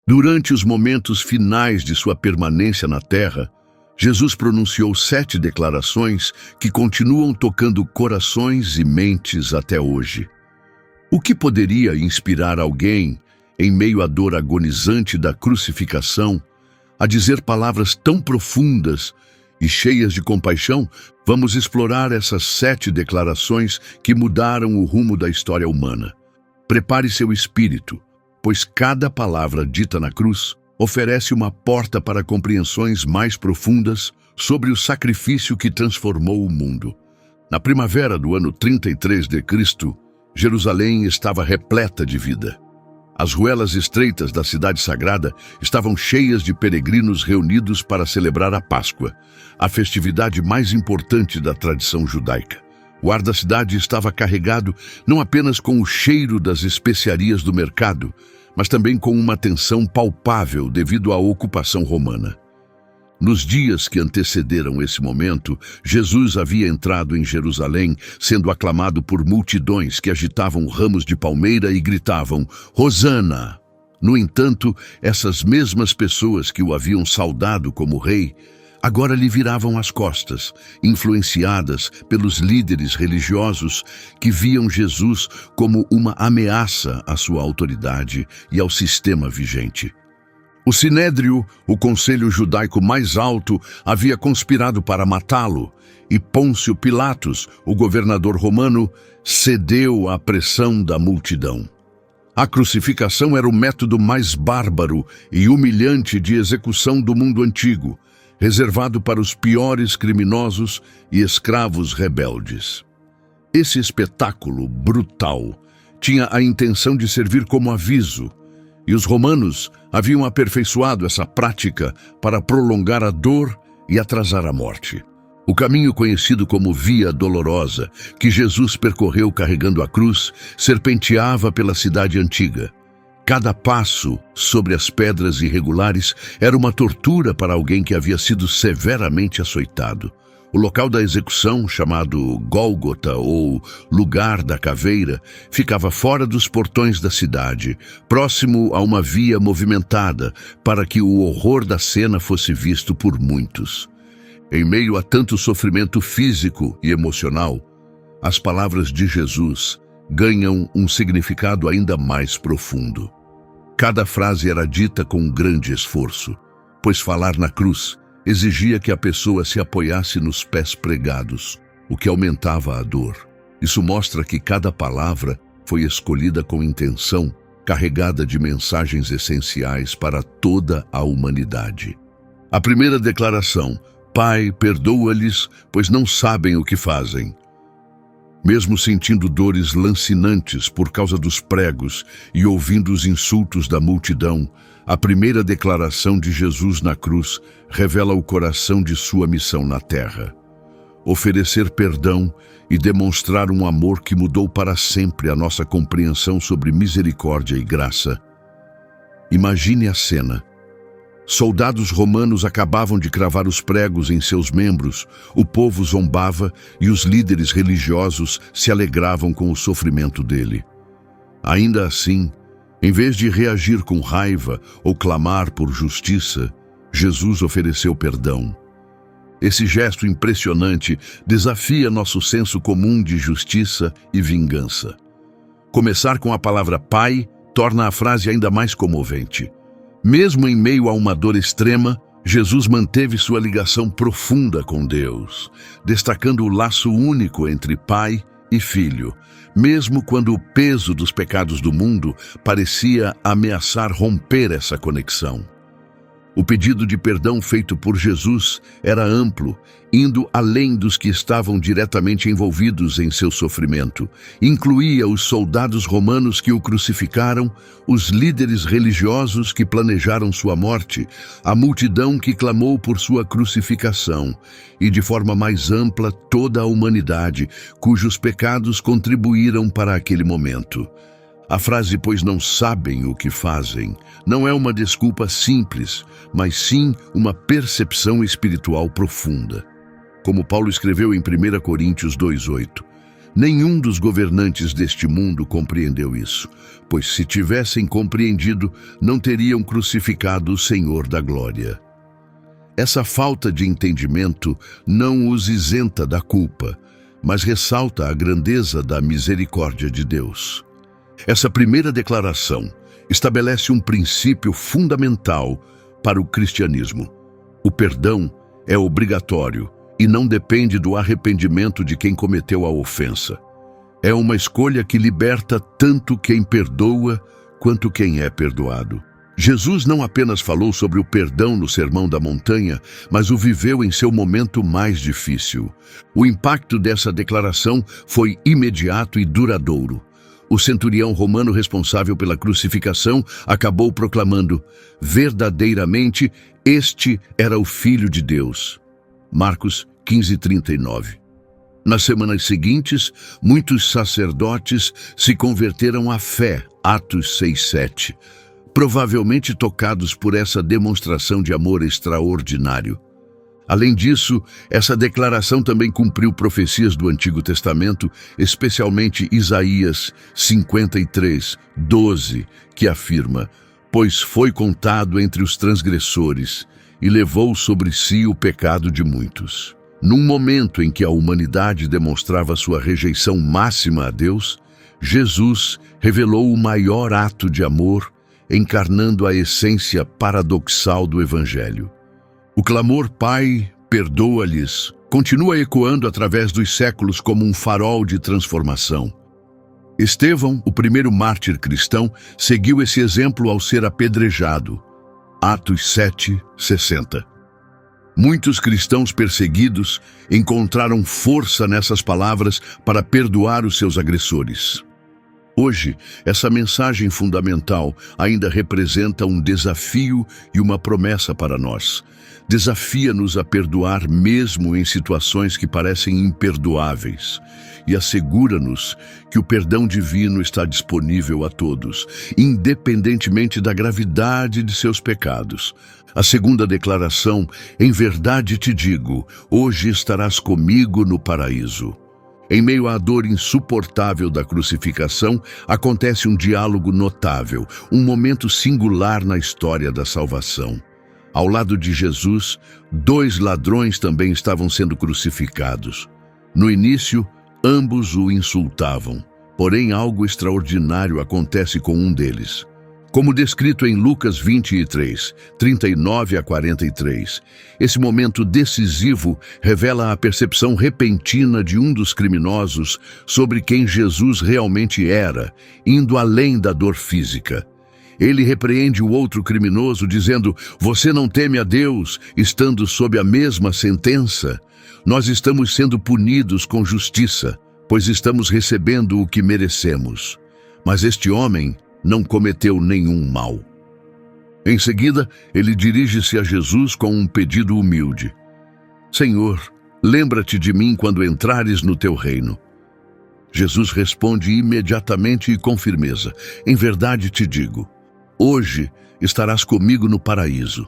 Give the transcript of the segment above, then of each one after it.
Durante os momentos finais de sua permanência na terra, Jesus pronunciou 7 declarações que continuam tocando corações e mentes até hoje. O que poderia inspirar alguém, em meio à dor agonizante da crucificação, a dizer palavras tão profundas e cheias de compaixão? Vamos explorar essas 7 declarações que mudaram o rumo da história humana. Prepare seu espírito, pois cada palavra dita na cruz oferece uma porta para compreensões mais profundas sobre o sacrifício que transformou o mundo. Na primavera do ano 33 de Cristo, Jerusalém estava repleta de vida. As ruelas estreitas da cidade sagrada estavam cheias de peregrinos reunidos para celebrar a Páscoa, a festividade mais importante da tradição judaica. O ar da cidade estava carregado não apenas com o cheiro das especiarias do mercado, mas também com uma tensão palpável devido à ocupação romana. Nos dias que antecederam esse momento, Jesus havia entrado em Jerusalém, sendo aclamado por multidões que agitavam ramos de palmeira e gritavam: "Hosana!". No entanto, essas mesmas pessoas que o haviam saudado como rei, agora lhe viravam as costas, influenciadas pelos líderes religiosos que viam Jesus como uma ameaça à sua autoridade e ao sistema vigente. O Sinédrio, o conselho judaico mais alto, havia conspirado para matá-lo, e Pôncio Pilatos, o governador romano, cedeu à pressão da multidão. A crucificação era o método mais bárbaro e humilhante de execução do mundo antigo, reservado para os piores criminosos e escravos rebeldes. Esse espetáculo brutal tinha a intenção de servir como aviso, e os romanos haviam aperfeiçoado essa prática para prolongar a dor e atrasar a morte. O caminho conhecido como Via Dolorosa, que Jesus percorreu carregando a cruz, serpenteava pela cidade antiga. Cada passo sobre as pedras irregulares era uma tortura para alguém que havia sido severamente açoitado. O local da execução, chamado Gólgota ou Lugar da Caveira, ficava fora dos portões da cidade, próximo a uma via movimentada, para que o horror da cena fosse visto por muitos. Em meio a tanto sofrimento físico e emocional, as palavras de Jesus ganham um significado ainda mais profundo. Cada frase era dita com um grande esforço, pois falar na cruz exigia que a pessoa se apoiasse nos pés pregados, o que aumentava a dor. Isso mostra que cada palavra foi escolhida com intenção, carregada de mensagens essenciais para toda a humanidade. A primeira declaração: "Pai, perdoa-lhes, pois não sabem o que fazem." Mesmo sentindo dores lancinantes por causa dos pregos e ouvindo os insultos da multidão, a primeira declaração de Jesus na cruz revela o coração de sua missão na terra: oferecer perdão e demonstrar um amor que mudou para sempre a nossa compreensão sobre misericórdia e graça. Imagine a cena. Soldados romanos acabavam de cravar os pregos em seus membros, o povo zombava e os líderes religiosos se alegravam com o sofrimento dele. Ainda assim, em vez de reagir com raiva ou clamar por justiça, Jesus ofereceu perdão. Esse gesto impressionante desafia nosso senso comum de justiça e vingança. Começar com a palavra Pai torna a frase ainda mais comovente. Mesmo em meio a uma dor extrema, Jesus manteve sua ligação profunda com Deus, destacando o laço único entre pai e filho, mesmo quando o peso dos pecados do mundo parecia ameaçar romper essa conexão. O pedido de perdão feito por Jesus era amplo, indo além dos que estavam diretamente envolvidos em seu sofrimento. Incluía os soldados romanos que o crucificaram, os líderes religiosos que planejaram sua morte, a multidão que clamou por sua crucificação e, de forma mais ampla, toda a humanidade, cujos pecados contribuíram para aquele momento. A frase "pois não sabem o que fazem" não é uma desculpa simples, mas sim uma percepção espiritual profunda. Como Paulo escreveu em 1 Coríntios 2:8, Nenhum dos governantes deste mundo compreendeu isso, pois se tivessem compreendido, não teriam crucificado o Senhor da glória. Essa falta de entendimento não os isenta da culpa, mas ressalta a grandeza da misericórdia de Deus. Essa primeira declaração estabelece um princípio fundamental para o cristianismo. O perdão é obrigatório e não depende do arrependimento de quem cometeu a ofensa. É uma escolha que liberta tanto quem perdoa quanto quem é perdoado. Jesus não apenas falou sobre o perdão no Sermão da Montanha, mas o viveu em seu momento mais difícil. O impacto dessa declaração foi imediato e duradouro. O centurião romano responsável pela crucificação acabou proclamando: verdadeiramente, este era o Filho de Deus. Marcos 15:39. Nas semanas seguintes, muitos sacerdotes se converteram à fé, Atos 6:7, provavelmente tocados por essa demonstração de amor extraordinário. Além disso, essa declaração também cumpriu profecias do Antigo Testamento, especialmente Isaías 53:12, que afirma: pois foi contado entre os transgressores e levou sobre si o pecado de muitos. Num momento em que a humanidade demonstrava sua rejeição máxima a Deus, Jesus revelou o maior ato de amor, encarnando a essência paradoxal do Evangelho. O clamor Pai, perdoa-lhes, continua ecoando através dos séculos como um farol de transformação. Estevão, o primeiro mártir cristão, seguiu esse exemplo ao ser apedrejado. Atos 7:60. Muitos cristãos perseguidos encontraram força nessas palavras para perdoar os seus agressores. Hoje, essa mensagem fundamental ainda representa um desafio e uma promessa para nós. Desafia-nos a perdoar mesmo em situações que parecem imperdoáveis e assegura-nos que o perdão divino está disponível a todos, independentemente da gravidade de seus pecados. A segunda declaração: em verdade te digo, hoje estarás comigo no paraíso. Em meio à dor insuportável da crucificação, acontece um diálogo notável, um momento singular na história da salvação. Ao lado de Jesus, 2 ladrões também estavam sendo crucificados. No início, ambos o insultavam, porém algo extraordinário acontece com um deles. Como descrito em Lucas 23, 39-43, esse momento decisivo revela a percepção repentina de um dos criminosos sobre quem Jesus realmente era, indo além da dor física. Ele repreende o outro criminoso dizendo: você não teme a Deus, estando sob a mesma sentença? Nós estamos sendo punidos com justiça, pois estamos recebendo o que merecemos. Mas este homem não cometeu nenhum mal. Em seguida, ele dirige-se a Jesus com um pedido humilde: Senhor, lembra-te de mim quando entrares no teu reino. Jesus responde imediatamente e com firmeza: em verdade te digo, hoje estarás comigo no paraíso.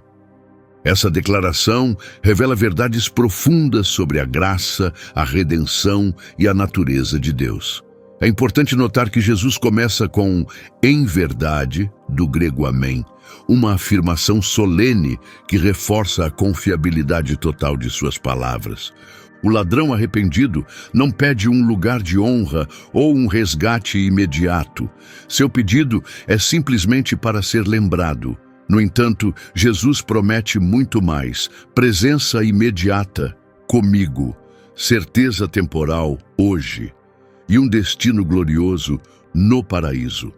Essa declaração revela verdades profundas sobre a graça, a redenção e a natureza de Deus. É importante notar que Jesus começa com "em verdade", do grego amém, uma afirmação solene que reforça a confiabilidade total de suas palavras. O ladrão arrependido não pede um lugar de honra ou um resgate imediato. Seu pedido é simplesmente para ser lembrado. No entanto, Jesus promete muito mais: presença imediata, comigo, certeza temporal, hoje, e um destino glorioso no paraíso.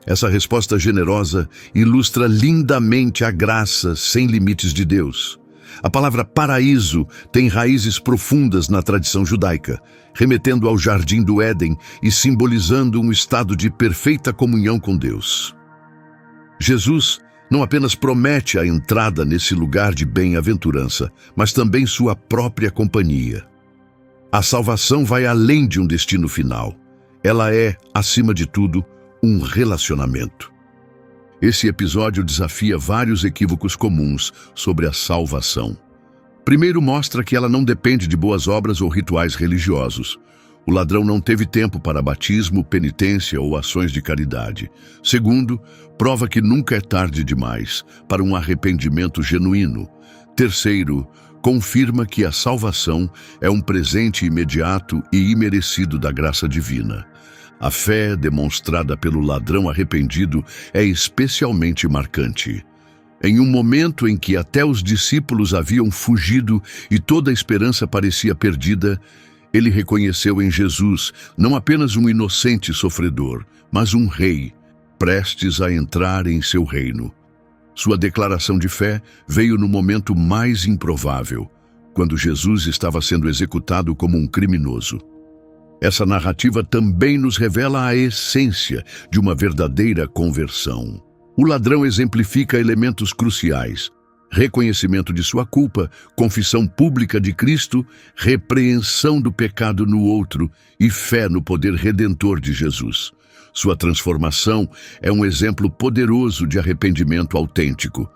Essa resposta generosa ilustra lindamente a graça sem limites de Deus. A palavra paraíso tem raízes profundas na tradição judaica, remetendo ao jardim do Éden e simbolizando um estado de perfeita comunhão com Deus. Jesus não apenas promete a entrada nesse lugar de bem-aventurança, mas também sua própria companhia. A salvação vai além de um destino final. Ela é, acima de tudo, um relacionamento. Esse episódio desafia vários equívocos comuns sobre a salvação. Primeiro, mostra que ela não depende de boas obras ou rituais religiosos. O ladrão não teve tempo para batismo, penitência ou ações de caridade. Segundo, prova que nunca é tarde demais para um arrependimento genuíno. Terceiro, confirma que a salvação é um presente imediato e imerecido da graça divina. A fé demonstrada pelo ladrão arrependido é especialmente marcante. Em um momento em que até os discípulos haviam fugido e toda a esperança parecia perdida, ele reconheceu em Jesus não apenas um inocente sofredor, mas um rei, prestes a entrar em seu reino. Sua declaração de fé veio no momento mais improvável, quando Jesus estava sendo executado como um criminoso. Essa narrativa também nos revela a essência de uma verdadeira conversão. O ladrão exemplifica elementos cruciais: reconhecimento de sua culpa, confissão pública de Cristo, repreensão do pecado no outro e fé no poder redentor de Jesus. Sua transformação é um exemplo poderoso de arrependimento autêntico.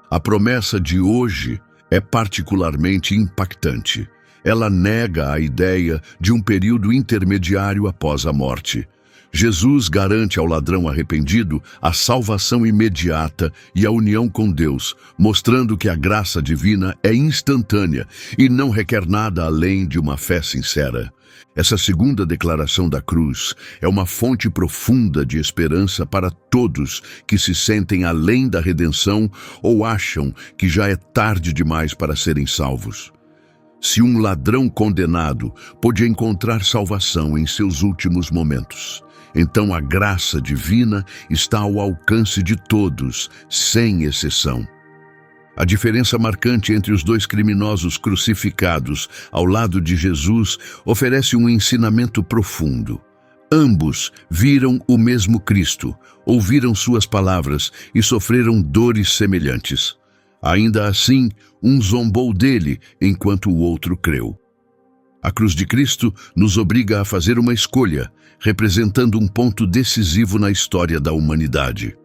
A promessa de hoje é particularmente impactante. Ela nega a ideia de um período intermediário após a morte. Jesus garante ao ladrão arrependido a salvação imediata e a união com Deus, mostrando que a graça divina é instantânea e não requer nada além de uma fé sincera. Essa segunda declaração da cruz é uma fonte profunda de esperança para todos que se sentem além da redenção ou acham que já é tarde demais para serem salvos. Se um ladrão condenado pôde encontrar salvação em seus últimos momentos, então a graça divina está ao alcance de todos, sem exceção. A diferença marcante entre os dois criminosos crucificados ao lado de Jesus oferece um ensinamento profundo. Ambos viram o mesmo Cristo, ouviram suas palavras e sofreram dores semelhantes. Ainda assim, um zombou dele, enquanto o outro creu. A cruz de Cristo nos obriga a fazer uma escolha, representando um ponto decisivo na história da humanidade.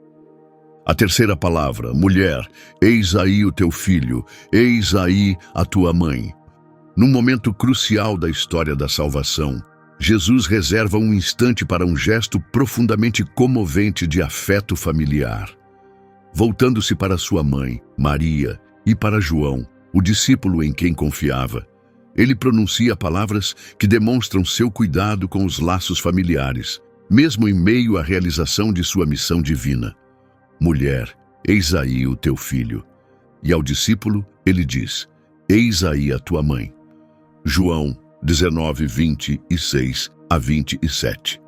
A terceira palavra, mulher, eis aí o teu filho, eis aí a tua mãe. Num momento crucial da história da salvação, Jesus reserva um instante para um gesto profundamente comovente de afeto familiar. Voltando-se para sua mãe, Maria, e para João, o discípulo em quem confiava, ele pronuncia palavras que demonstram seu cuidado com os laços familiares, mesmo em meio à realização de sua missão divina. Mulher, eis aí o teu filho. E ao discípulo, ele diz, eis aí a tua mãe. João 19, 26 a 27.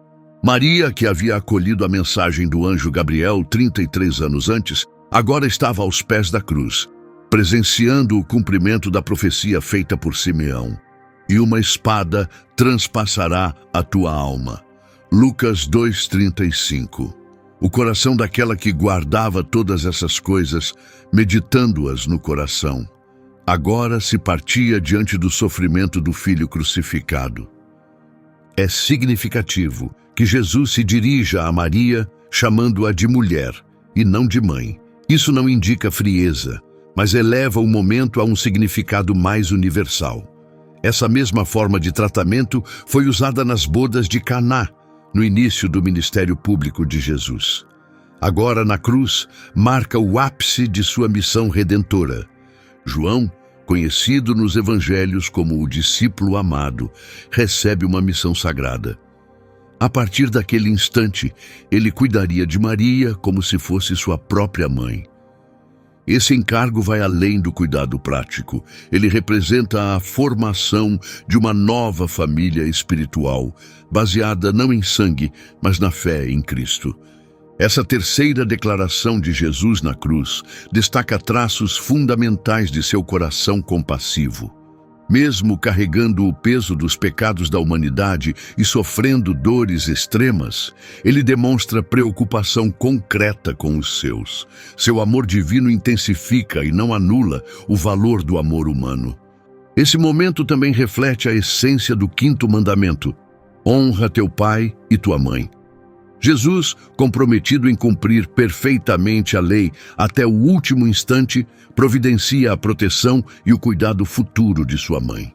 Maria, que havia acolhido a mensagem do anjo Gabriel 33 anos antes, agora estava aos pés da cruz, presenciando o cumprimento da profecia feita por Simeão. E uma espada transpassará a tua alma. Lucas 2:35. O coração daquela que guardava todas essas coisas, meditando-as no coração, agora se partia diante do sofrimento do filho crucificado. É significativo que Jesus se dirija a Maria, chamando-a de mulher e não de mãe. Isso não indica frieza, mas eleva o momento a um significado mais universal. Essa mesma forma de tratamento foi usada nas bodas de Caná, no início do ministério público de Jesus. Agora, na cruz, marca o ápice de sua missão redentora. João, conhecido nos evangelhos como o discípulo amado, recebe uma missão sagrada. A partir daquele instante, ele cuidaria de Maria como se fosse sua própria mãe. Esse encargo vai além do cuidado prático. Ele representa a formação de uma nova família espiritual, baseada não em sangue, mas na fé em Cristo. Essa terceira declaração de Jesus na cruz destaca traços fundamentais de seu coração compassivo. Mesmo carregando o peso dos pecados da humanidade e sofrendo dores extremas, ele demonstra preocupação concreta com os seus. Seu amor divino intensifica e não anula o valor do amor humano. Esse momento também reflete a essência do quinto mandamento: honra teu pai e tua mãe. Jesus, comprometido em cumprir perfeitamente a lei até o último instante, providencia a proteção e o cuidado futuro de sua mãe.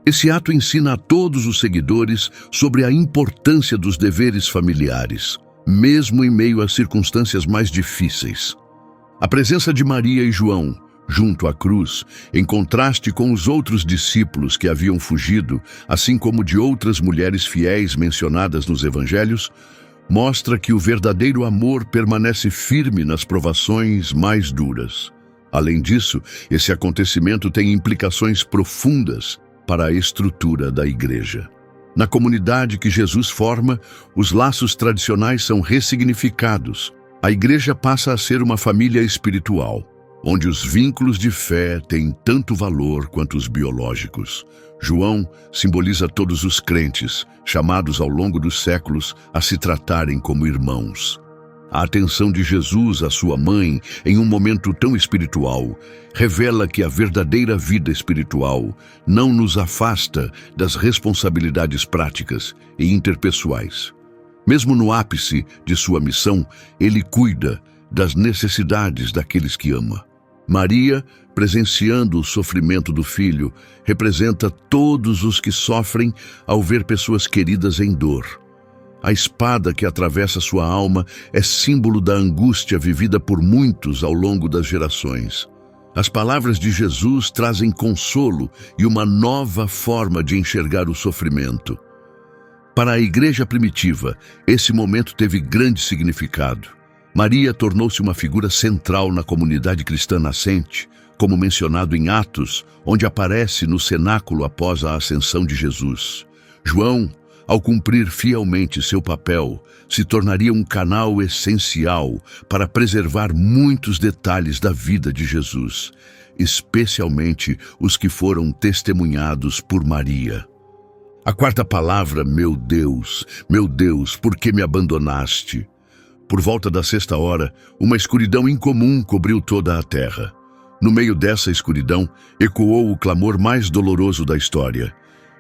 Esse ato ensina a todos os seguidores sobre a importância dos deveres familiares, mesmo em meio às circunstâncias mais difíceis. A presença de Maria e João, junto à cruz, em contraste com os outros discípulos que haviam fugido, assim como de outras mulheres fiéis mencionadas nos evangelhos, mostra que o verdadeiro amor permanece firme nas provações mais duras. Além disso, esse acontecimento tem implicações profundas para a estrutura da igreja. Na comunidade que Jesus forma, os laços tradicionais são ressignificados. A igreja passa a ser uma família espiritual, onde os vínculos de fé têm tanto valor quanto os biológicos. João simboliza todos os crentes, chamados ao longo dos séculos a se tratarem como irmãos. A atenção de Jesus à sua mãe, em um momento tão espiritual, revela que a verdadeira vida espiritual não nos afasta das responsabilidades práticas e interpessoais. Mesmo no ápice de sua missão, ele cuida das necessidades daqueles que ama. Maria, presenciando o sofrimento do filho, representa todos os que sofrem ao ver pessoas queridas em dor. A espada que atravessa sua alma é símbolo da angústia vivida por muitos ao longo das gerações. As palavras de Jesus trazem consolo e uma nova forma de enxergar o sofrimento. Para a igreja primitiva, esse momento teve grande significado. Maria tornou-se uma figura central na comunidade cristã nascente, como mencionado em Atos, onde aparece no cenáculo após a ascensão de Jesus. João, ao cumprir fielmente seu papel, se tornaria um canal essencial para preservar muitos detalhes da vida de Jesus, especialmente os que foram testemunhados por Maria. A quarta palavra, meu Deus, por que me abandonaste? Por volta da 6ª, uma escuridão incomum cobriu toda a terra. No meio dessa escuridão, ecoou o clamor mais doloroso da história.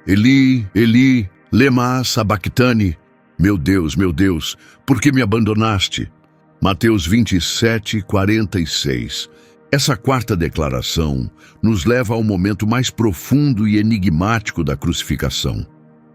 Eli, Eli, lema sabachthani. Meu Deus, por que me abandonaste? Mateus 27, 46. Essa quarta declaração nos leva ao momento mais profundo e enigmático da crucificação.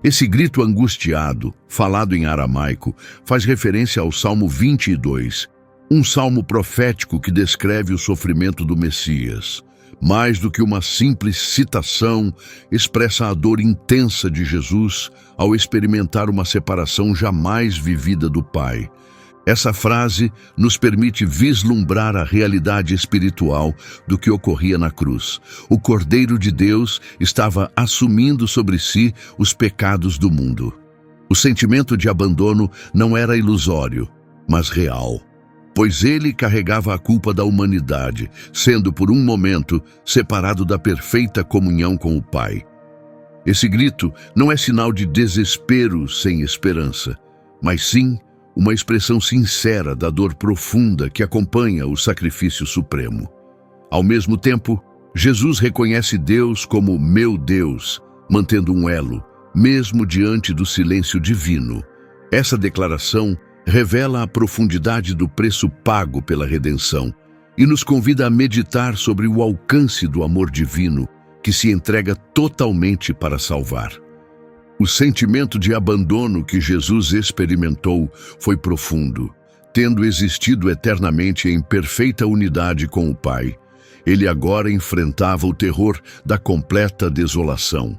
Esse grito angustiado, falado em aramaico, faz referência ao Salmo 22, um salmo profético que descreve o sofrimento do Messias. Mais do que uma simples citação, expressa a dor intensa de Jesus ao experimentar uma separação jamais vivida do Pai. Essa frase nos permite vislumbrar a realidade espiritual do que ocorria na cruz. O Cordeiro de Deus estava assumindo sobre si os pecados do mundo. O sentimento de abandono não era ilusório, mas real, pois ele carregava a culpa da humanidade, sendo por um momento separado da perfeita comunhão com o Pai. Esse grito não é sinal de desespero sem esperança, mas sim uma expressão sincera da dor profunda que acompanha o sacrifício supremo. Ao mesmo tempo, Jesus reconhece Deus como meu Deus, mantendo um elo, mesmo diante do silêncio divino. Essa declaração revela a profundidade do preço pago pela redenção e nos convida a meditar sobre o alcance do amor divino que se entrega totalmente para salvar. O sentimento de abandono que Jesus experimentou foi profundo. Tendo existido eternamente em perfeita unidade com o Pai, ele agora enfrentava o terror da completa desolação.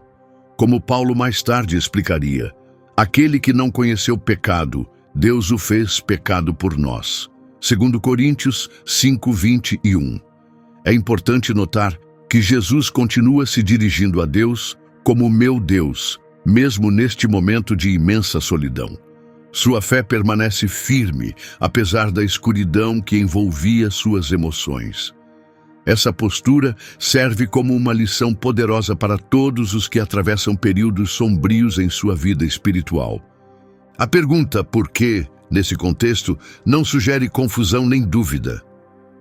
Como Paulo mais tarde explicaria, aquele que não conheceu pecado, Deus o fez pecado por nós. 2 Coríntios 5:21. É importante notar que Jesus continua se dirigindo a Deus como meu Deus, mesmo neste momento de imensa solidão. Sua fé permanece firme, apesar da escuridão que envolvia suas emoções. Essa postura serve como uma lição poderosa para todos os que atravessam períodos sombrios em sua vida espiritual. A pergunta por quê, nesse contexto, não sugere confusão nem dúvida.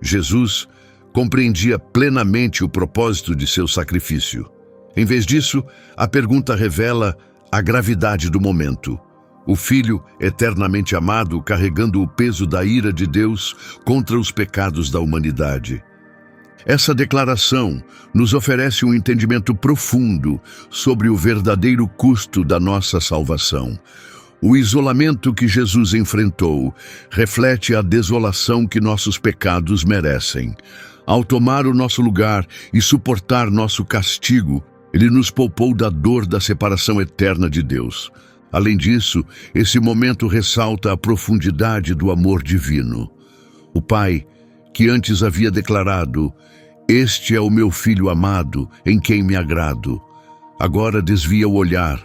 Jesus compreendia plenamente o propósito de seu sacrifício. Em vez disso, a pergunta revela a gravidade do momento. O Filho eternamente amado carregando o peso da ira de Deus contra os pecados da humanidade. Essa declaração nos oferece um entendimento profundo sobre o verdadeiro custo da nossa salvação. O isolamento que Jesus enfrentou reflete a desolação que nossos pecados merecem. Ao tomar o nosso lugar e suportar nosso castigo, Ele nos poupou da dor da separação eterna de Deus. Além disso, esse momento ressalta a profundidade do amor divino. O Pai, que antes havia declarado: "Este é o meu Filho amado, em quem me agrado", agora desvia o olhar,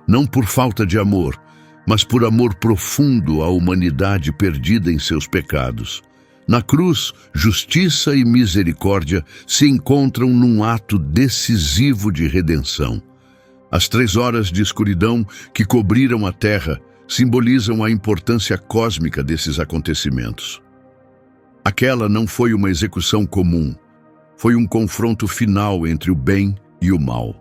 não por falta de amor, mas por amor profundo à humanidade perdida em seus pecados. Na cruz, justiça e misericórdia se encontram num ato decisivo de redenção. As 3 horas de escuridão que cobriram a terra simbolizam a importância cósmica desses acontecimentos. Aquela não foi uma execução comum, foi um confronto final entre o bem e o mal.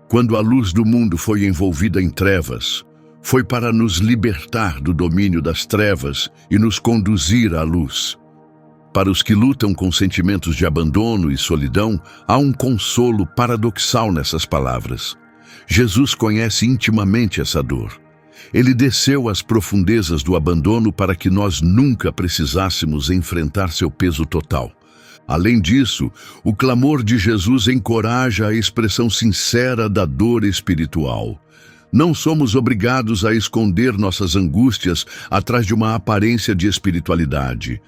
Quando a luz do mundo foi envolvida em trevas, foi para nos libertar do domínio das trevas e nos conduzir à luz. Para os que lutam com sentimentos de abandono e solidão, há um consolo paradoxal nessas palavras. Jesus conhece intimamente essa dor. Ele desceu às profundezas do abandono para que nós nunca precisássemos enfrentar seu peso total. Além disso, o clamor de Jesus encoraja a expressão sincera da dor espiritual. Não somos obrigados a esconder nossas angústias atrás de uma aparência de espiritualidade.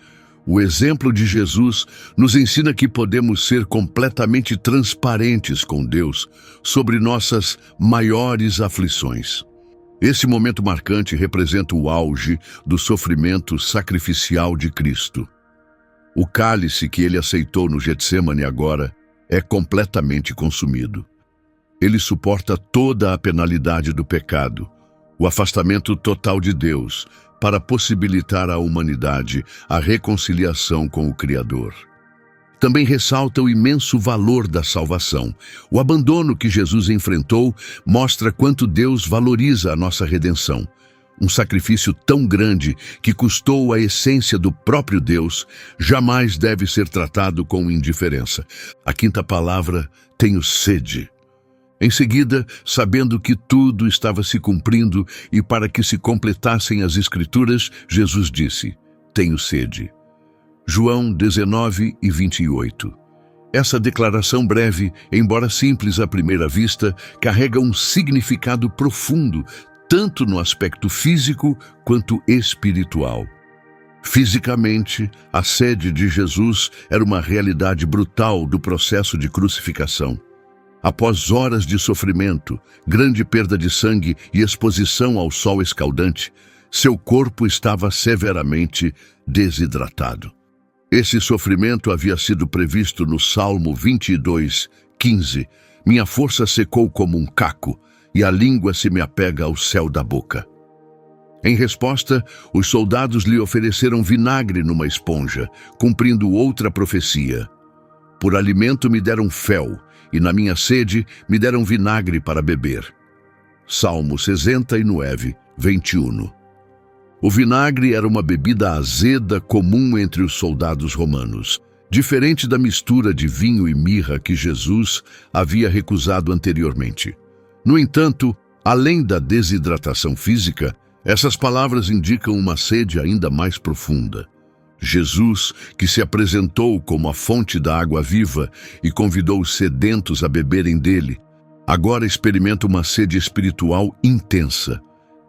O exemplo de Jesus nos ensina que podemos ser completamente transparentes com Deus sobre nossas maiores aflições. Esse momento marcante representa o auge do sofrimento sacrificial de Cristo. O cálice que ele aceitou no Getsêmani agora é completamente consumido. Ele suporta toda a penalidade do pecado, o afastamento total de Deus, para possibilitar à humanidade a reconciliação com o Criador. Também ressalta o imenso valor da salvação. O abandono que Jesus enfrentou mostra quanto Deus valoriza a nossa redenção. Um sacrifício tão grande que custou a essência do próprio Deus jamais deve ser tratado com indiferença. A 5ª palavra: tenho sede. Em seguida, sabendo que tudo estava se cumprindo e para que se completassem as Escrituras, Jesus disse: tenho sede. João 19:28. Essa declaração breve, embora simples à primeira vista, carrega um significado profundo, tanto no aspecto físico quanto espiritual. Fisicamente, a sede de Jesus era uma realidade brutal do processo de crucificação. Após horas de sofrimento, grande perda de sangue e exposição ao sol escaldante, seu corpo estava severamente desidratado. Esse sofrimento havia sido previsto no Salmo 22:15. Minha força secou como um caco, e a língua se me apega ao céu da boca. Em resposta, os soldados lhe ofereceram vinagre numa esponja, cumprindo outra profecia. Por alimento me deram fel, e na minha sede me deram vinagre para beber. Salmo 69:21. O vinagre era uma bebida azeda comum entre os soldados romanos, diferente da mistura de vinho e mirra que Jesus havia recusado anteriormente. No entanto, além da desidratação física, essas palavras indicam uma sede ainda mais profunda. Jesus, que se apresentou como a fonte da água viva e convidou os sedentos a beberem dele, agora experimenta uma sede espiritual intensa.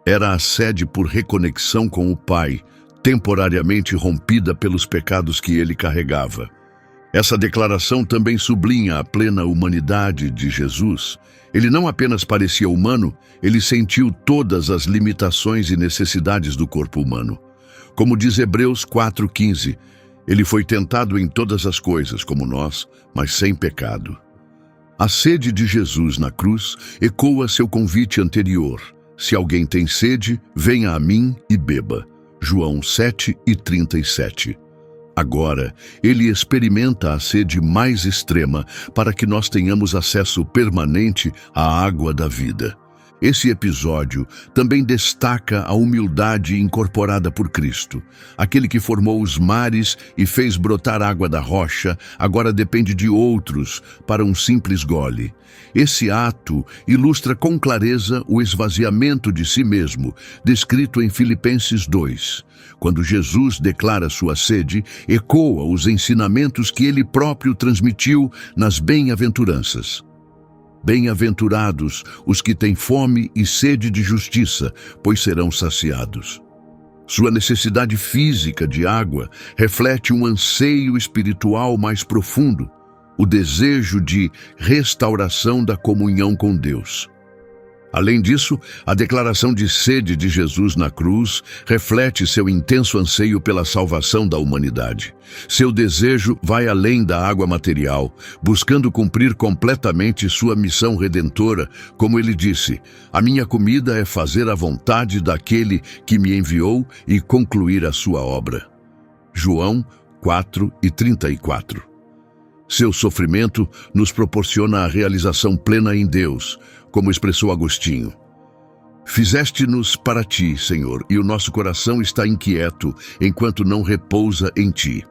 Era a sede por reconexão com o Pai, temporariamente rompida pelos pecados que ele carregava. Essa declaração também sublinha a plena humanidade de Jesus. Ele não apenas parecia humano, ele sentiu todas as limitações e necessidades do corpo humano. Como diz Hebreus 4:15, ele foi tentado em todas as coisas como nós, mas sem pecado. A sede de Jesus na cruz ecoa seu convite anterior: se alguém tem sede, venha a mim e beba. João 7:37. Agora, ele experimenta a sede mais extrema para que nós tenhamos acesso permanente à água da vida. Esse episódio também destaca a humildade incorporada por Cristo. Aquele que formou os mares e fez brotar água da rocha, agora depende de outros para um simples gole. Esse ato ilustra com clareza o esvaziamento de si mesmo, descrito em Filipenses 2. Quando Jesus declara sua sede, ecoa os ensinamentos que ele próprio transmitiu nas bem-aventuranças. Bem-aventurados os que têm fome e sede de justiça, pois serão saciados. Sua necessidade física de água reflete um anseio espiritual mais profundo, o desejo de restauração da comunhão com Deus. Além disso, a declaração de sede de Jesus na cruz reflete seu intenso anseio pela salvação da humanidade. Seu desejo vai além da água material, buscando cumprir completamente sua missão redentora, como ele disse: "A minha comida é fazer a vontade daquele que me enviou e concluir a sua obra." João 4:34. Seu sofrimento nos proporciona a realização plena em Deus, como expressou Agostinho. Fizeste-nos para ti, Senhor, e o nosso coração está inquieto enquanto não repousa em ti.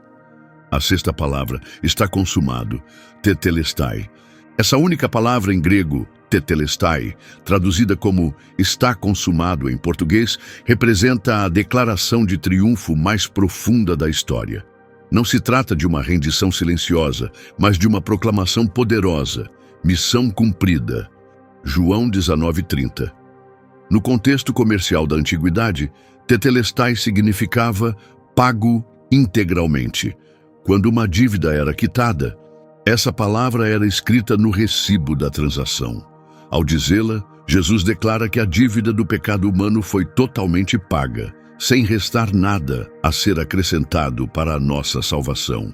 A sexta palavra, está consumado, tetelestai. Essa única palavra em grego, tetelestai, traduzida como está consumado em português, representa a declaração de triunfo mais profunda da história. Não se trata de uma rendição silenciosa, mas de uma proclamação poderosa, missão cumprida. João 19:30. No contexto comercial da antiguidade, tetelestai significava pago integralmente. Quando uma dívida era quitada, essa palavra era escrita no recibo da transação. Ao dizê-la, Jesus declara que a dívida do pecado humano foi totalmente paga, sem restar nada a ser acrescentado para a nossa salvação.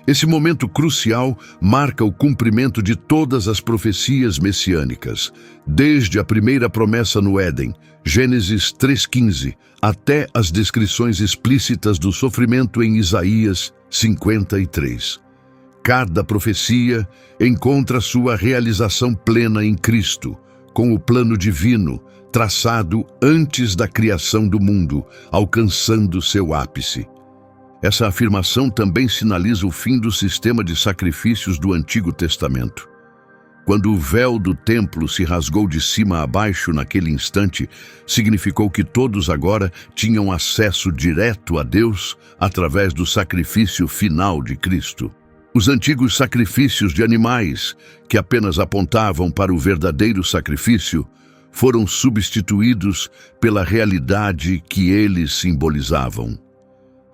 Esse momento crucial marca o cumprimento de todas as profecias messiânicas, desde a primeira promessa no Éden, Gênesis 3:15, até as descrições explícitas do sofrimento em Isaías 53. Cada profecia encontra sua realização plena em Cristo, com o plano divino, traçado antes da criação do mundo, alcançando seu ápice. Essa afirmação também sinaliza o fim do sistema de sacrifícios do Antigo Testamento. Quando o véu do templo se rasgou de cima a baixo naquele instante, significou que todos agora tinham acesso direto a Deus através do sacrifício final de Cristo. Os antigos sacrifícios de animais, que apenas apontavam para o verdadeiro sacrifício, foram substituídos pela realidade que eles simbolizavam.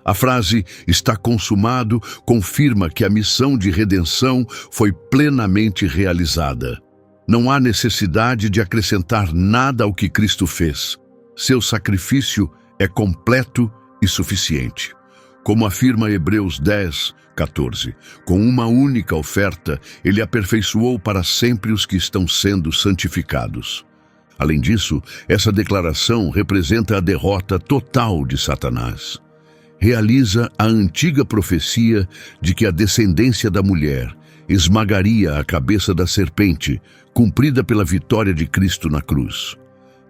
A frase "está consumado" confirma que a missão de redenção foi plenamente realizada. Não há necessidade de acrescentar nada ao que Cristo fez. Seu sacrifício é completo e suficiente. Como afirma Hebreus 10:14, com uma única oferta, ele aperfeiçoou para sempre os que estão sendo santificados. Além disso, essa declaração representa a derrota total de Satanás. Realiza a antiga profecia de que a descendência da mulher esmagaria a cabeça da serpente, cumprida pela vitória de Cristo na cruz.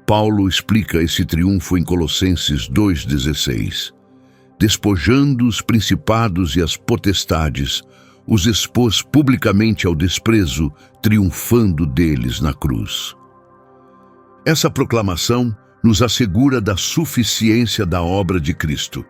Paulo explica esse triunfo em Colossenses 2:16. Despojando os principados e as potestades, os expôs publicamente ao desprezo, triunfando deles na cruz. Essa proclamação nos assegura da suficiência da obra de Cristo.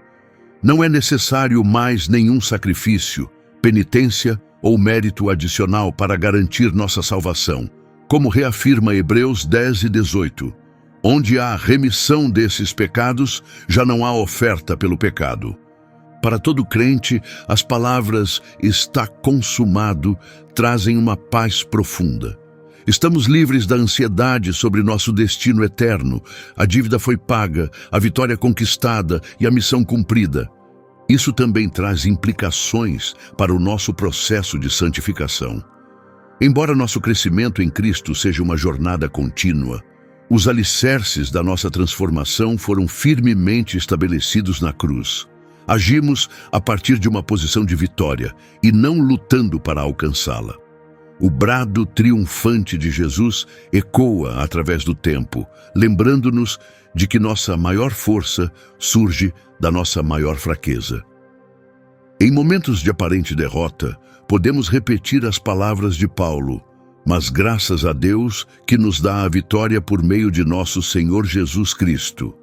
Não é necessário mais nenhum sacrifício, penitência ou mérito adicional para garantir nossa salvação, como reafirma Hebreus 10:18. Onde há remissão desses pecados, já não há oferta pelo pecado. Para todo crente, as palavras "está consumado" trazem uma paz profunda. Estamos livres da ansiedade sobre nosso destino eterno. A dívida foi paga, a vitória conquistada e a missão cumprida. Isso também traz implicações para o nosso processo de santificação. Embora nosso crescimento em Cristo seja uma jornada contínua, os alicerces da nossa transformação foram firmemente estabelecidos na cruz. Agimos a partir de uma posição de vitória e não lutando para alcançá-la. O brado triunfante de Jesus ecoa através do tempo, lembrando-nos de que nossa maior força surge da nossa maior fraqueza. Em momentos de aparente derrota, podemos repetir as palavras de Paulo: mas graças a Deus que nos dá a vitória por meio de nosso Senhor Jesus Cristo.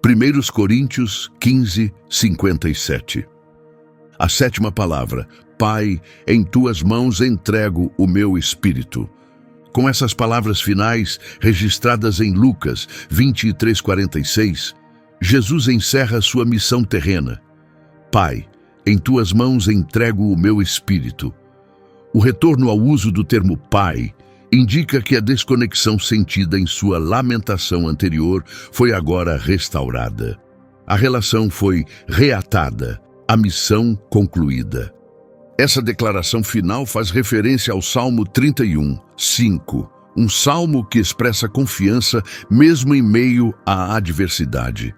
1 Coríntios 15, 57. A sétima palavra: Pai, em tuas mãos entrego o meu espírito. Com essas palavras finais, registradas em Lucas 23:46, Jesus encerra sua missão terrena. Pai, em tuas mãos entrego o meu espírito. O retorno ao uso do termo Pai indica que a desconexão sentida em sua lamentação anterior foi agora restaurada. A relação foi reatada, a missão concluída. Essa declaração final faz referência ao Salmo 31, 5, um salmo que expressa confiança mesmo em meio à adversidade.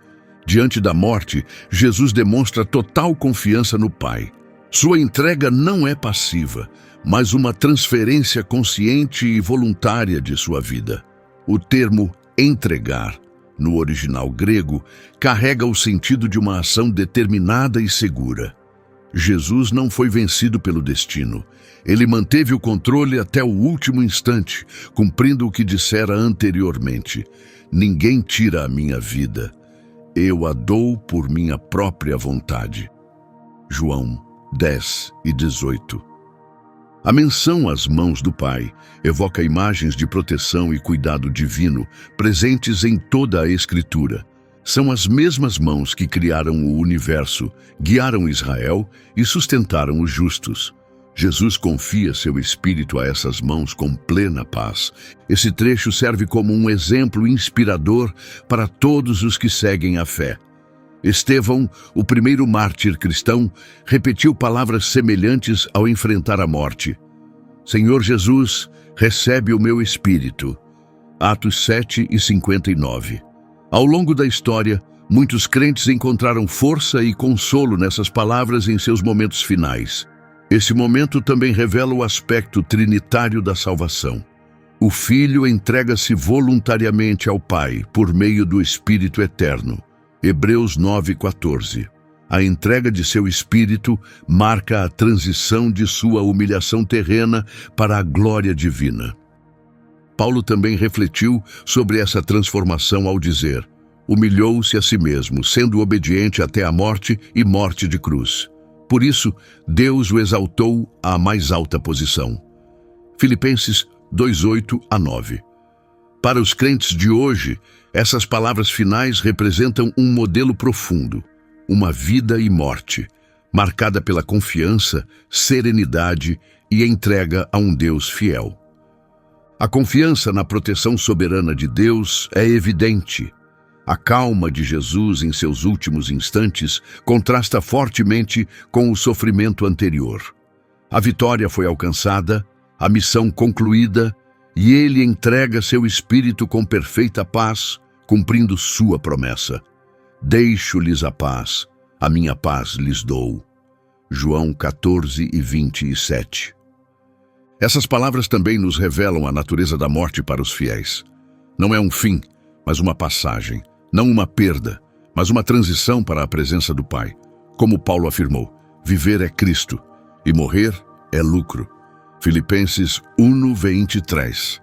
Diante da morte, Jesus demonstra total confiança no Pai. Sua entrega não é passiva, mas uma transferência consciente e voluntária de sua vida. O termo entregar, no original grego, carrega o sentido de uma ação determinada e segura. Jesus não foi vencido pelo destino. Ele manteve o controle até o último instante, cumprindo o que dissera anteriormente: ninguém tira a minha vida. Eu a dou por minha própria vontade. João 10 e 18. A menção às mãos do Pai evoca imagens de proteção e cuidado divino presentes em toda a Escritura. São as mesmas mãos que criaram o universo, guiaram Israel e sustentaram os justos. Jesus confia seu espírito a essas mãos com plena paz. Esse trecho serve como um exemplo inspirador para todos os que seguem a fé. Estevão, o primeiro mártir cristão, repetiu palavras semelhantes ao enfrentar a morte. Senhor Jesus, recebe o meu espírito. Atos 7 e 59. Ao longo da história, muitos crentes encontraram força e consolo nessas palavras em seus momentos finais. Esse momento também revela o aspecto trinitário da salvação. O Filho entrega-se voluntariamente ao Pai por meio do Espírito Eterno. Hebreus 9:14. A entrega de seu Espírito marca a transição de sua humilhação terrena para a glória divina. Paulo também refletiu sobre essa transformação ao dizer: humilhou-se a si mesmo, sendo obediente até a morte e morte de cruz. Por isso, Deus o exaltou à mais alta posição. Filipenses 2:8-9. Para os crentes de hoje, essas palavras finais representam um modelo profundo, uma vida e morte, marcada pela confiança, serenidade e entrega a um Deus fiel. A confiança na proteção soberana de Deus é evidente. A calma de Jesus em seus últimos instantes contrasta fortemente com o sofrimento anterior. A vitória foi alcançada, a missão concluída, e ele entrega seu espírito com perfeita paz, cumprindo sua promessa. Deixo-lhes a minha paz lhes dou. João 14 e 27. Essas palavras também nos revelam a natureza da morte para os fiéis. Não é um fim, mas uma passagem. Não uma perda, mas uma transição para a presença do Pai. Como Paulo afirmou, viver é Cristo e morrer é lucro. Filipenses 1:23.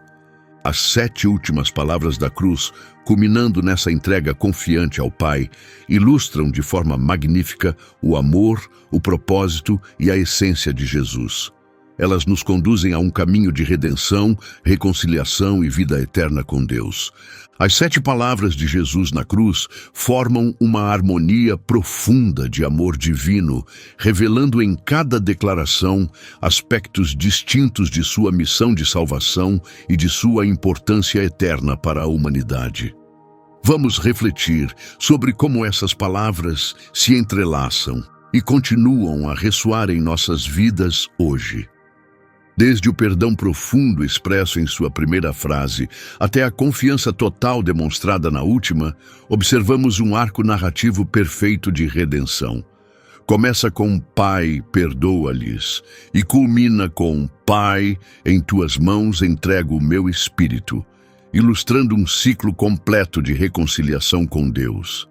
As 7 últimas palavras da cruz, culminando nessa entrega confiante ao Pai, ilustram de forma magnífica o amor, o propósito e a essência de Jesus. Elas nos conduzem a um caminho de redenção, reconciliação e vida eterna com Deus. As 7 palavras de Jesus na cruz formam uma harmonia profunda de amor divino, revelando em cada declaração aspectos distintos de sua missão de salvação e de sua importância eterna para a humanidade. Vamos refletir sobre como essas palavras se entrelaçam e continuam a ressoar em nossas vidas hoje. Desde o perdão profundo expresso em sua primeira frase até a confiança total demonstrada na última, observamos um arco narrativo perfeito de redenção. Começa com Pai, perdoa-lhes, e culmina com Pai, em tuas mãos entrego o meu espírito, ilustrando um ciclo completo de reconciliação com Deus.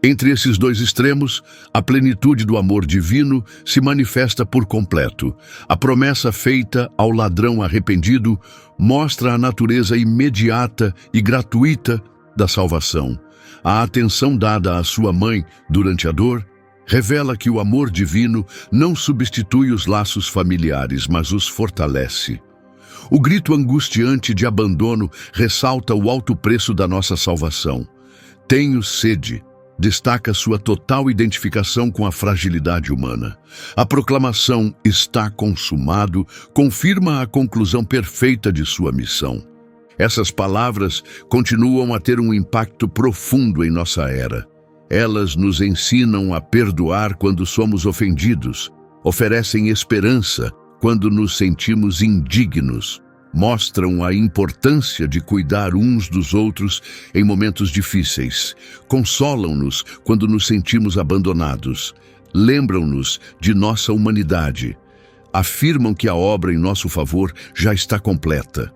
Entre esses dois extremos, a plenitude do amor divino se manifesta por completo. A promessa feita ao ladrão arrependido mostra a natureza imediata e gratuita da salvação. A atenção dada à sua mãe durante a dor revela que o amor divino não substitui os laços familiares, mas os fortalece. O grito angustiante de abandono ressalta o alto preço da nossa salvação. Tenho sede. Destaca sua total identificação com a fragilidade humana. A proclamação "está consumado" confirma a conclusão perfeita de sua missão. Essas palavras continuam a ter um impacto profundo em nossa era. Elas nos ensinam a perdoar quando somos ofendidos, oferecem esperança quando nos sentimos indignos, mostram a importância de cuidar uns dos outros em momentos difíceis, consolam-nos quando nos sentimos abandonados, lembram-nos de nossa humanidade, afirmam que a obra em nosso favor já está completa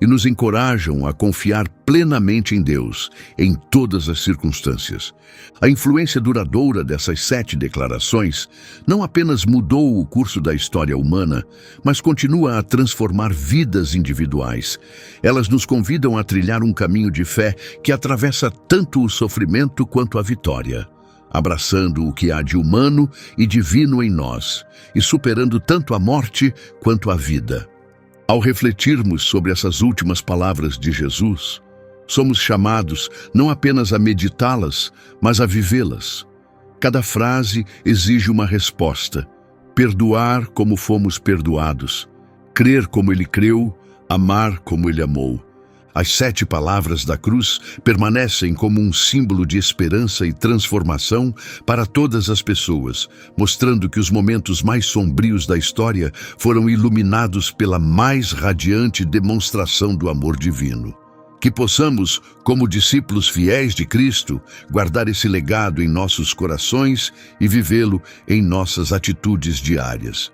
e nos encorajam a confiar plenamente em Deus, em todas as circunstâncias. A influência duradoura dessas 7 declarações não apenas mudou o curso da história humana, mas continua a transformar vidas individuais. Elas nos convidam a trilhar um caminho de fé que atravessa tanto o sofrimento quanto a vitória, abraçando o que há de humano e divino em nós, e superando tanto a morte quanto a vida. Ao refletirmos sobre essas últimas palavras de Jesus, somos chamados não apenas a meditá-las, mas a vivê-las. Cada frase exige uma resposta: perdoar como fomos perdoados, crer como Ele creu, amar como Ele amou. As 7 palavras da cruz permanecem como um símbolo de esperança e transformação para todas as pessoas, mostrando que os momentos mais sombrios da história foram iluminados pela mais radiante demonstração do amor divino. Que possamos, como discípulos fiéis de Cristo, guardar esse legado em nossos corações e vivê-lo em nossas atitudes diárias.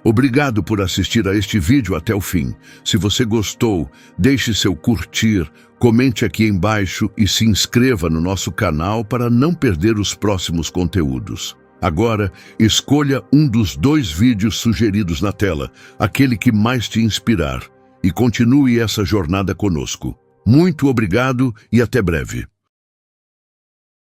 Obrigado por assistir a este vídeo até o fim. Se você gostou, deixe seu curtir, comente aqui embaixo e se inscreva no nosso canal para não perder os próximos conteúdos. Agora, escolha um dos 2 vídeos sugeridos na tela, aquele que mais te inspirar, e continue essa jornada conosco. Muito obrigado e até breve.